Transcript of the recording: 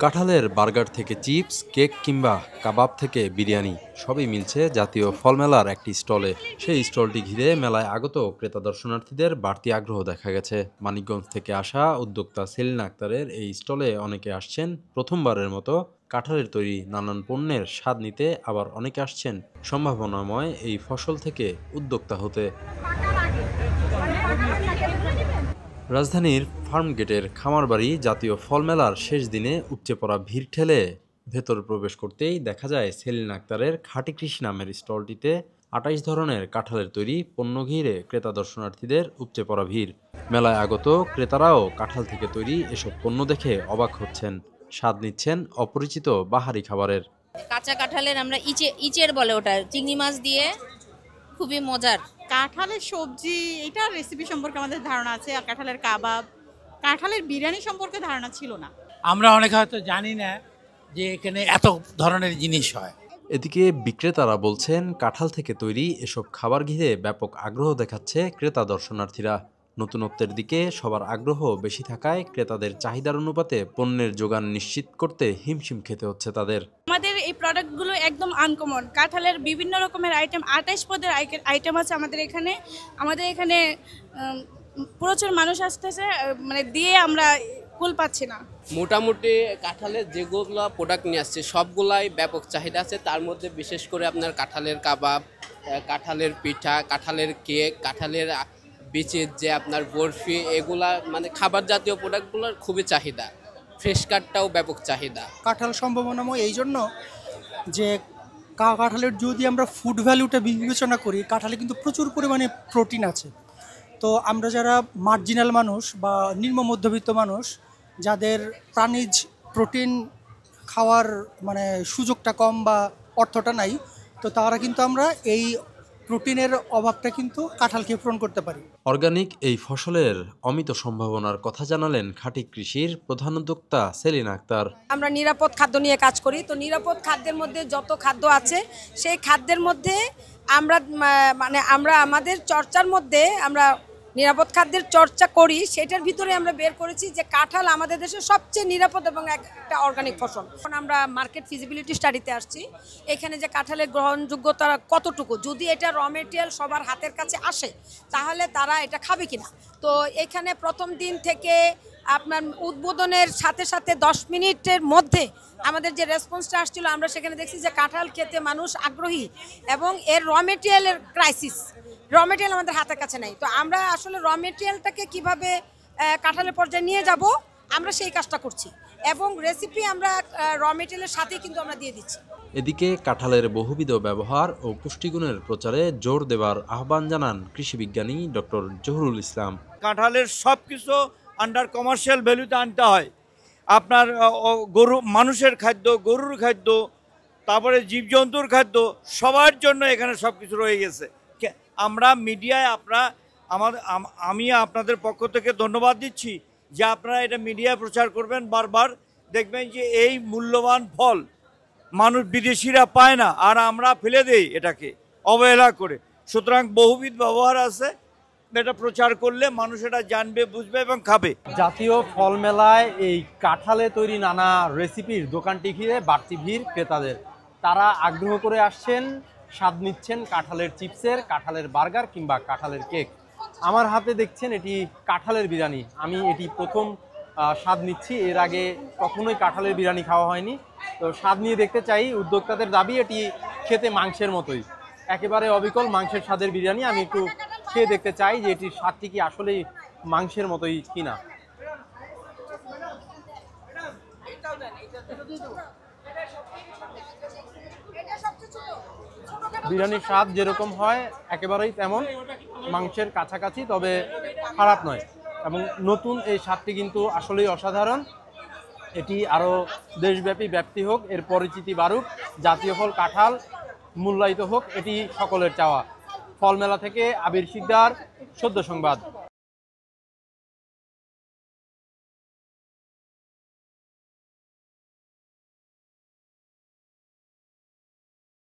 কাঁঠালের বার্গার থেকে chips, cake কিংবা কাবাব থেকে বিরিয়ানি সবই মিলছে জাতীয় ফল মেলার একটি স্টলে। সেই স্টলটি ঘিরে মেলায় আগত ক্রেতা দর্শনার্থীদের বাড়তি আগ্রহ দেখা গেছে। মানিকগঞ্জ থেকে আসা উদ্যোক্তা সেলিনা আক্তারের এই স্টলে অনেকে আসছেন প্রথমবারের মতো কাঁঠালের তৈরি নানান পণ্যের স্বাদ নিতে, আবার অনেকে আসছেন সম্ভাবনাময় এই ফসল থেকে উদ্যোক্তা হতে। রাজধানীর ফার্মগেটের খামারবাড়ি জাতীয় ফল মেলার শেষ দিনে উপচে পড়া ভিড় ঠেলে ভেতর প্রবেশ করতেই দেখা যায় সেলিনা আক্তারের খাঁটি কৃষি নামের স্টলটিতে ২৮ ধরনের কাঁঠালের তৈরি পণ্য ঘিরে ক্রেতা দর্শনার্থীদের উপচে পড়া ভিড়। মেলায় আগত ক্রেতারাও কাঁঠাল থেকে তৈরি এসব পণ্য দেখে অবাক হচ্ছেন, স্বাদ নিচ্ছেন অপরিচিত বাহারি খাবারের। কাঁচা কাঁঠালের আমরা ইচের বলে ওটা, চিংড়ি মাছ দিয়ে, খুবই মজার। কাঁঠালের সবজি এটার রেসিপি সম্পর্কে আমাদের ধারণা আছে, আর কাঁঠালের কাবাব, কাঁঠালের বিরিয়ানি সম্পর্কে ধারণা ছিল না। আমরা অনেকে হয়তো জানি না যে এখানে এত ধরনের জিনিস হয়। এদিকে বিক্রেতারা বলছেন কাঁঠাল থেকে তৈরি এসব খাবার ঘিরে ব্যাপক আগ্রহ দেখাচ্ছে ক্রেতা দর্শনার্থীরা। নতুনত্বের দিকে সবার আগ্রহ বেশি থাকায় ক্রেতাদের চাহিদার অনুপাতে পণ্যের যোগান নিশ্চিত করতে হিমশিম খেতে হচ্ছে তাদের। আমাদের এই প্রোডাক্টগুলো একদম আনকমন। কাঁঠালের বিভিন্ন রকমের আইটেম, ২৮ পদের আইটেম আছে আমাদের এখানে প্রচুর মানুষ আসতেছে, মানে দিয়ে আমরা কুল পাচ্ছি না। মোটামুটি কাঁঠালের যেগুলো প্রোডাক্ট নিয়ে আসছে সবগুলাই ব্যাপক চাহিদা আছে। তার মধ্যে বিশেষ করে আপনার কাঁঠালের কাবাব, কাঁঠালের পিঠা, কাঁঠালের কেক, কাঁঠালের বিচির যে আপনার বরফি, এগুলা মানে খাবার জাতীয় প্রোডাক্টগুলোর খুবই চাহিদা। ফ্রেশ কাঠটাও ব্যাপক চাহিদা। কাঁঠাল সম্ভাবনাময় এই জন্য যে কাঁঠালের যদি আমরা ফুড ভ্যালুটা বিবেচনা করি, কাঁঠালে কিন্তু প্রচুর পরিমাণে প্রোটিন আছে। তো আমরা যারা মার্জিনাল মানুষ বা নিম্ন মধ্যবিত্ত মানুষ, যাদের প্রাণীজ প্রোটিন খাওয়ার মানে সুযোগটা কম বা অর্থটা নাই, তো তারা কিন্তু আমরা এই প্রোটিনের অভাবটা কিন্তু কাঁঠাল খেয়ে পূরণ করতে পারি। অর্গানিক এই ফসলের অমিত সম্ভাবনার কথা জানালেন খাঁটি কৃষির প্রধান উদ্যোক্তা সেলিনা আক্তার। আমরা নিরাপদ খাদ্য নিয়ে কাজ করি। তো নিরাপদ খাদ্যের মধ্যে যত খাদ্য আছে সেই খাদ্যের মধ্যে আমরা আমাদের চর্চার মধ্যে আমরা নিরাপদ খাদ্যের চর্চা করি, সেটার ভিতরে আমরা বের করেছি যে কাঁঠাল আমাদের দেশের সবচেয়ে নিরাপদ এবং একটা অর্গানিক ফসল। এখন আমরা মার্কেট ফিজিবিলিটি স্টাডিতে আসছি, এখানে যে কাঁঠালের গ্রহণযোগ্যতা কতটুকু, যদি এটা র মেটেরিয়াল সবার হাতের কাছে আসে তাহলে তারা এটা খাবে কিনা। তো এখানে প্রথম দিন থেকে আপনার উদ্বোধনের সাথে সাথে 10 মিনিটের মধ্যে আমাদের যে রেসপন্সটা আসছিল, আমরা সেখানে দেখছি যে কাঁঠাল খেতে মানুষ আগ্রহী এবং এর র মেটেরিয়ালের ক্রাইসিস, র মেটেরিয়াল আমাদের হাতের কাছে নাই। তো আমরা আসলে র মেটেরিয়ালটাকে কীভাবে কাঁঠালের পর্যায়ে নিয়ে যাব, আমরা সেই কাজটা করছি এবং রেসিপি আমরা র মেটেরিয়ালের সাথেই কিন্তু আমরা দিয়ে দিচ্ছি। এদিকে কাঁঠালের বহুবিধ ব্যবহার ও পুষ্টিগুণের প্রচারে জোর দেবার আহ্বান জানান কৃষি বিজ্ঞানী ডক্টর জহুরুল ইসলাম। কাঁঠালের সব কিছু আন্ডার কমার্শিয়াল ভ্যালুতে আনতে হয়। আপনার মানুষের খাদ্য, গরুর খাদ্য, তারপরে জীবজন্তুর খাদ্য, সবার জন্য এখানে সব কিছু রয়ে গেছে। আমরা মিডিয়ায় আমি আপনাদের পক্ষ থেকে ধন্যবাদ দিচ্ছি যে আপনারা এটা মিডিয়ায় প্রচার করবেন। বারবার দেখবেন যে এই মূল্যবান ফল মানুষ বিদেশিরা পায় না, আর আমরা ফেলে দেই এটাকে অবহেলা করে। সুতরাং বহুবিধ ব্যবহার আছে, এটা প্রচার করলে মানুষ এটা জানবে, বুঝবে এবং খাবে। জাতীয় ফল মেলায় এই কাঁঠালে তৈরি নানা রেসিপির দোকানটি ঘিরে বাড়তি ভিড় ক্রেতাদের। তারা আগ্রহ করে আসছেন, স্বাদ নিচ্ছেন কাঁঠালের চিপসের, কাঁঠালের বার্গার কিংবা কাঁঠালের কেক। আমার হাতে দেখছেন এটি কাঁঠালের বিরিয়ানি। আমি এটি প্রথম স্বাদ নিচ্ছি, এর আগে কখনোই কাঁঠালের বিরিয়ানি খাওয়া হয়নি। তো স্বাদ নিয়ে দেখতে চাই। উদ্যোক্তাদের দাবি এটি খেতে মাংসের মতোই, একেবারে অবিকল মাংসের স্বাদের বিরিয়ানি। আমি একটু খেয়ে দেখতে চাই যে এটির স্বাদটি কি আসলেই মাংসের মতোই কিনা। বিরিয়ানির স্বাদ যেরকম হয় একেবারেই তেমন, মাংসের কাছাকাছি, তবে খারাপ নয়। এবং নতুন এই স্বাদটি কিন্তু আসলেই অসাধারণ। এটি আরও দেশব্যাপী ব্যাপ্তি হোক, এর পরিচিতি বাড়ুক, জাতীয় ফল কাঁঠাল মূল্যায়িত হোক, এটি সকলের চাওয়া। ফল মেলা থেকে আবির শিকদার, সদ্য সংবাদ।